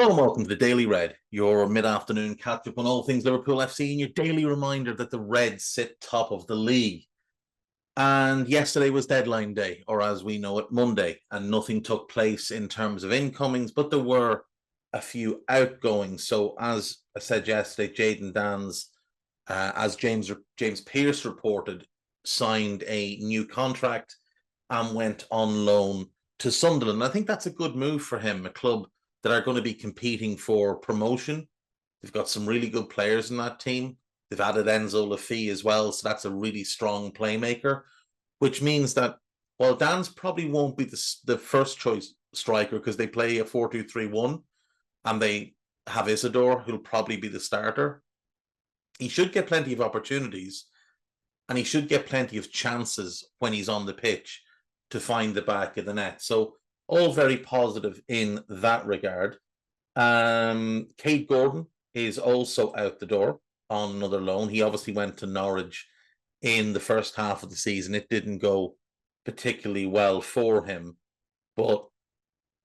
Hello and welcome to the Daily Red, your mid-afternoon catch-up on all things Liverpool FC and your daily reminder that the Reds sit top of the league. And yesterday was deadline day, or as we know it, Monday, and nothing took place in terms of incomings, but there were a few outgoings. So as I said yesterday, Jayden Danns, as James Pearce reported, signed a new contract and went on loan to Sunderland. I think that's a good move for him, a club that are going to be competing for promotion. They've got some really good players in that team. They've added Enzo Lafie as well, so that's a really strong playmaker, which means that while Dan's probably won't be the first choice striker because they play a 4-2-3-1 and they have Isidore, who'll probably be the starter, he should get plenty of opportunities and he should get plenty of chances when he's on the pitch to find the back of the net. So all very positive in that regard. Cade Gordon is also out the door on another loan. He obviously went to Norwich in the first half of the season. It didn't go particularly well for him, but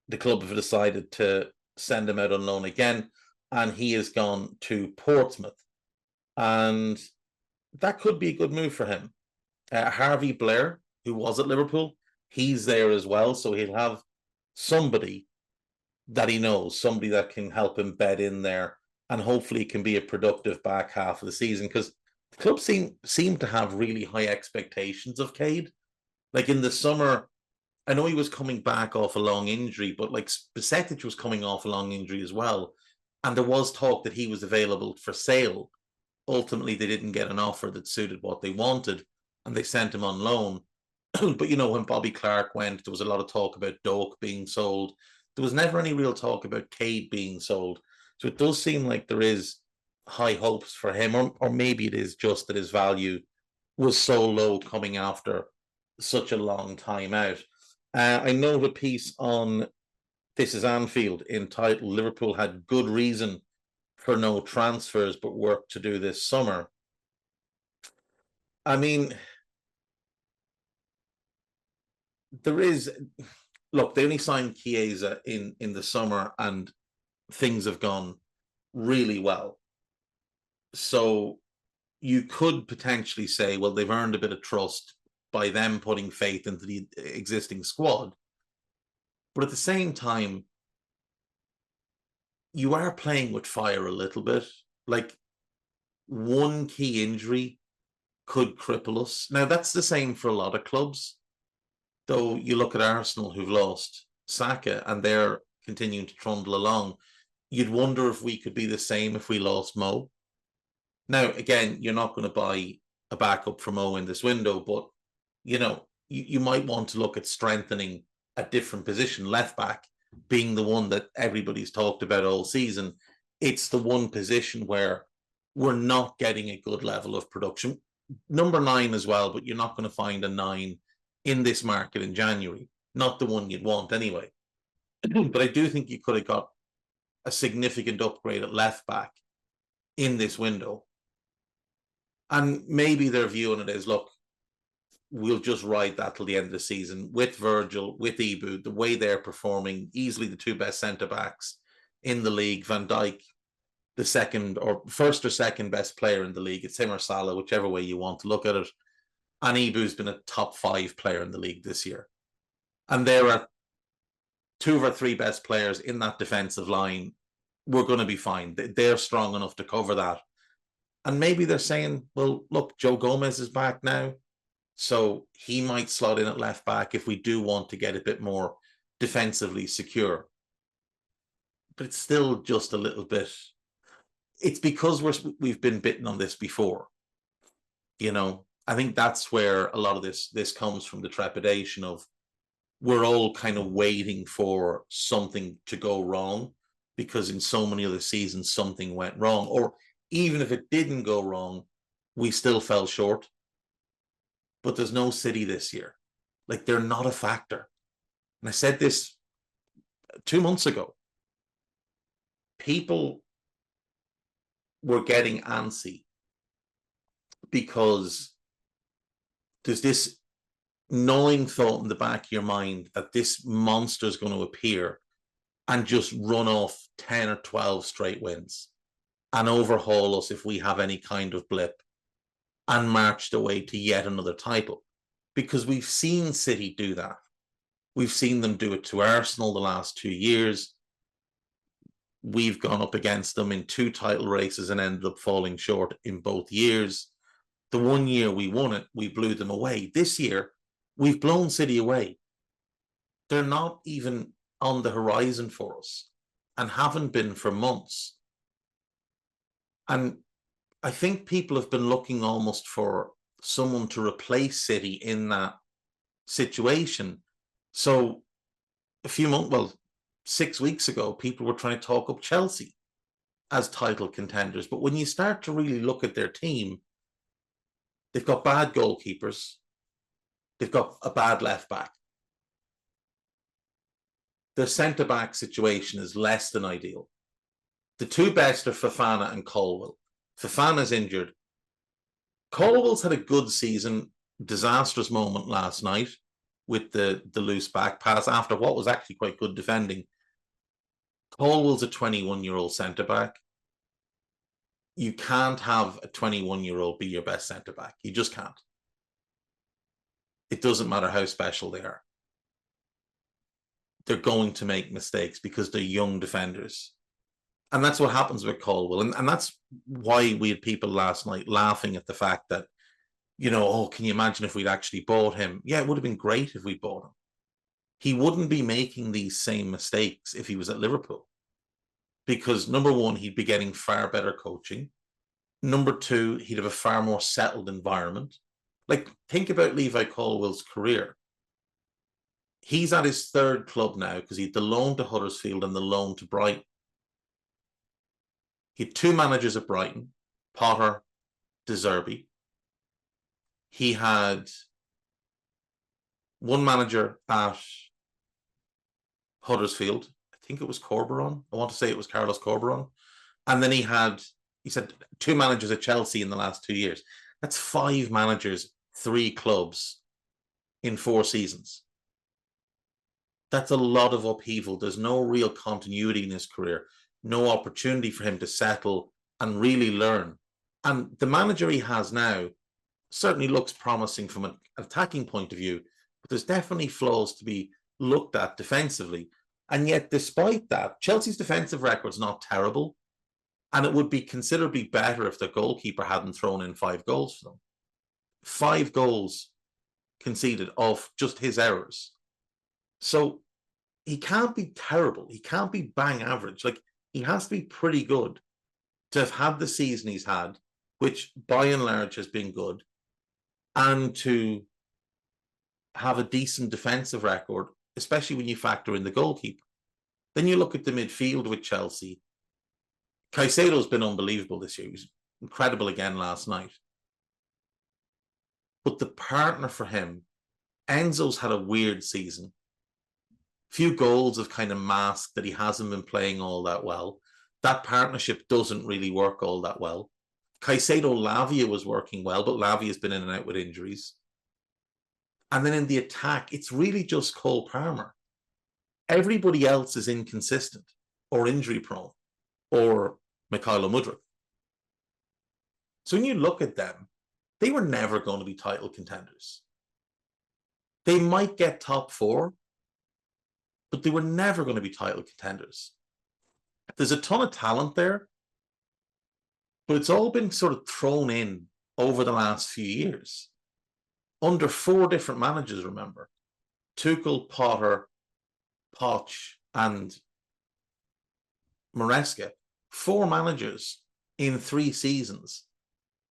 the club have decided to send him out on loan again, and he has gone to Portsmouth. And that could be a good move for him. Harvey Blair, who was at Liverpool, he's there as well, so he'll have somebody that he knows, somebody that can help him bed in there, and hopefully can be a productive back half of the season, because the club seem to have really high expectations of Cade. Like in the summer, I know he was coming back off a long injury, but like Bajcetic was coming off a long injury as well, and there was talk that he was available for sale. Ultimately, they didn't get an offer that suited what they wanted, and they sent him on loan. But, you know, when Bobby Clark went, there was a lot of talk about Doak being sold. There was never any real talk about Cade being sold. So it does seem like there is high hopes for him, or maybe it is just that his value was so low coming after such a long time out. I know a piece on This is Anfield entitled "Liverpool had good reason for no transfers but work to do this summer." I mean, there is, look, they only signed Chiesa in the summer and things have gone really well. So you could potentially say, well, they've earned a bit of trust by them putting faith into the existing squad. But at the same time, you are playing with fire a little bit. Like, one key injury could cripple us. Now, that's the same for a lot of clubs. Though you look at Arsenal, who've lost Saka, and they're continuing to trundle along. You'd wonder if we could be the same if we lost Mo. Now, again, you're not going to buy a backup for Mo in this window, but, you know, you might want to look at strengthening a different position. Left back being the one that everybody's talked about all season. It's the one position where we're not getting a good level of production. Number 9 as well, but you're not going to find a 9 in this market in January. Not the one you'd want anyway. But I do think you could have got a significant upgrade at left back in this window. And maybe their view on it is, look, we'll just ride that till the end of the season with Virgil, with Ibu, the way they're performing, easily the 2 best centre-backs in the league. Van Dijk, the second or first or second best player in the league. It's him or Salah, whichever way you want to look at it. And Ibu's been a top 5 player in the league this year. And there are 2 of our 3 best players in that defensive line. We're going to be fine. They're strong enough to cover that. And maybe they're saying, well, look, Joe Gomez is back now, so he might slot in at left back if we do want to get a bit more defensively secure. But it's still just a little bit. It's because we've been bitten on this before. You know, I think that's where a lot of this comes from, the trepidation of we're all kind of waiting for something to go wrong, because in so many other seasons something went wrong, or even if it didn't go wrong, we still fell short. But there's no City this year. Like, they're not a factor. And I said this 2 months ago. People were getting antsy because there's this gnawing thought in the back of your mind that this monster is going to appear and just run off 10 or 12 straight wins and overhaul us if we have any kind of blip and march the way to yet another title. Because we've seen City do that. We've seen them do it to Arsenal the last 2 years. We've gone up against them in 2 title races and ended up falling short in both years. The 1 year we won it, we blew them away. This year, we've blown City away. They're not even on the horizon for us and haven't been for months. And I think people have been looking almost for someone to replace City in that situation. So a few months, well, 6 weeks ago, people were trying to talk up Chelsea as title contenders. But when you start to really look at their team, they've got bad goalkeepers. They've got a bad left back. Their centre-back situation is less than ideal. The 2 best are Fofana and Colwill. Fofana's injured. Colwill's had a good season, disastrous moment last night with the loose back pass after what was actually quite good defending. Colwill's a 21-year-old centre-back. You can't have a 21-year-old be your best centre-back. You just can't. It doesn't matter how special they are. They're going to make mistakes because they're young defenders. And that's what happens with Colwill. And that's why we had people last night laughing at the fact that, oh, can you imagine if we'd actually bought him? Yeah, it would have been great if we bought him. He wouldn't be making these same mistakes if he was at Liverpool. Because number one, he'd be getting far better coaching. Number two, he'd have a far more settled environment. Like, think about Levi Colwill's career. He's at his 3rd club now because he had the loan to Huddersfield and the loan to Brighton. He had 2 managers at Brighton, Potter, De Zerbi. He had 1 manager at Huddersfield. I think it was Corberon. I want to say it was Carlos Corberon. And then he said 2 managers at Chelsea in the last 2 years. That's 5 managers, 3 clubs in 4 seasons. That's a lot of upheaval. There's no real continuity in his career, no opportunity for him to settle and really learn. And the manager he has now certainly looks promising from an attacking point of view, but there's definitely flaws to be looked at defensively. And yet, despite that, Chelsea's defensive record's not terrible. And it would be considerably better if the goalkeeper hadn't thrown in 5 goals for them. 5 goals conceded of just his errors. So he can't be terrible. He can't be bang average. Like, he has to be pretty good to have had the season he's had, which by and large has been good, and to have a decent defensive record, especially when you factor in the goalkeeper. Then you look at the midfield with Chelsea. Caicedo's been unbelievable this year. He was incredible again last night. But the partner for him, Enzo's had a weird season. Few goals have kind of masked that he hasn't been playing all that well. That partnership doesn't really work all that well. Caicedo-Lavia was working well, but Lavia's been in and out with injuries. And then in the attack, it's really just Cole Palmer. Everybody else is inconsistent or injury-prone or Mikhailo Mudryk. So when you look at them, they were never going to be title contenders. They might get top 4, but they were never going to be title contenders. There's a ton of talent there, but it's all been sort of thrown in over the last few years. Under 4 different managers, remember. Tuchel, Potter, Poch, and Maresca. 4 managers in 3 seasons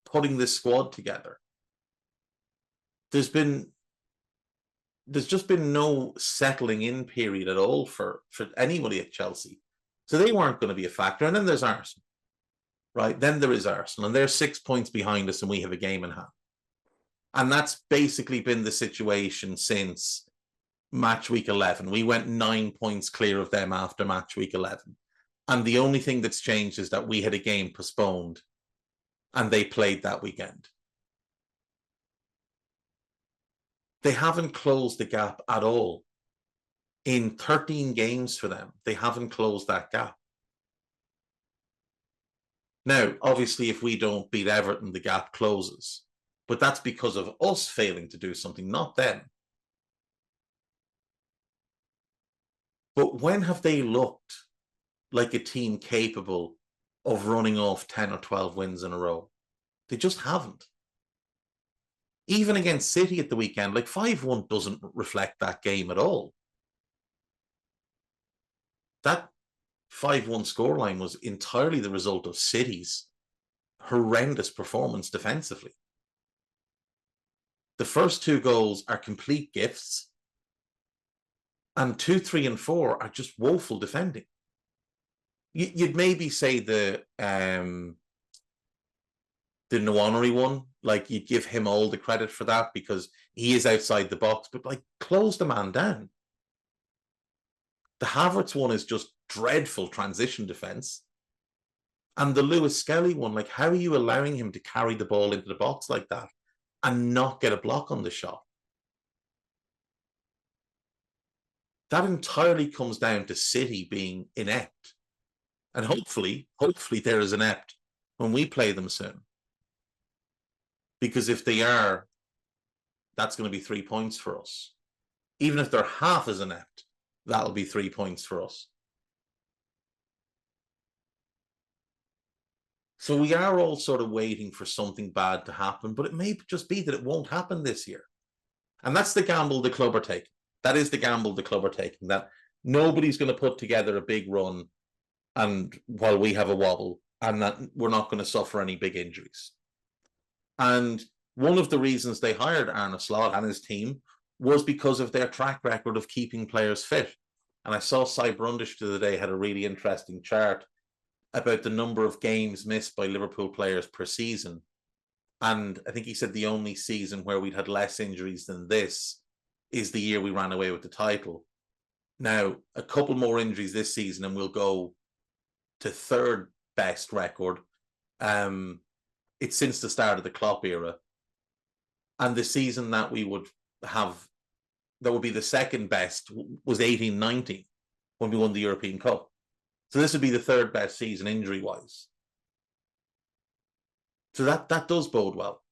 putting this squad together. There's just been no settling in period at all for anybody at Chelsea. So they weren't going to be a factor. And then there's Arsenal, right? Then there is Arsenal, and they're 6 points behind us, and we have a game in hand. And that's basically been the situation since match week 11. We went 9 points clear of them after match week 11. And the only thing that's changed is that we had a game postponed and they played that weekend. They haven't closed the gap at all. In 13 games for them, they haven't closed that gap. Now, obviously, if we don't beat Everton, the gap closes. But that's because of us failing to do something, not them. But when have they looked like a team capable of running off 10 or 12 wins in a row? They just haven't. Even against City at the weekend, like 5-1 doesn't reflect that game at all. That 5-1 scoreline was entirely the result of City's horrendous performance defensively. The first two goals are complete gifts, and 2, 3, and 4 are just woeful defending. You'd maybe say the Nwaneri one, like you'd give him all the credit for that because he is outside the box, but like close the man down. The Havertz one is just dreadful transition defense. And the Lewis Skelly one, like how are you allowing him to carry the ball into the box like that and not get a block on the shot? That entirely comes down to City being inept. And hopefully they're as inept when we play them soon. Because if they are, that's going to be 3 points for us. Even if they're half as inept, that'll be 3 points for us. So we are all sort of waiting for something bad to happen, but it may just be that it won't happen this year. And that's the gamble the club are taking. That is the gamble the club are taking, that nobody's going to put together a big run and while we have a wobble, and that we're not going to suffer any big injuries. And one of the reasons they hired Arne Slot and his team was because of their track record of keeping players fit. And I saw Cy Brundish the other day had a really interesting chart about the number of games missed by Liverpool players per season. And I think he said the only season where we'd had less injuries than this is the year we ran away with the title. Now, a couple more injuries this season and we'll go to third best record. It's since the start of the Klopp era. And the season that we would have, that would be the second best, was 18-19 when we won the European Cup. So this would be the third best season injury-wise. So that does bode well.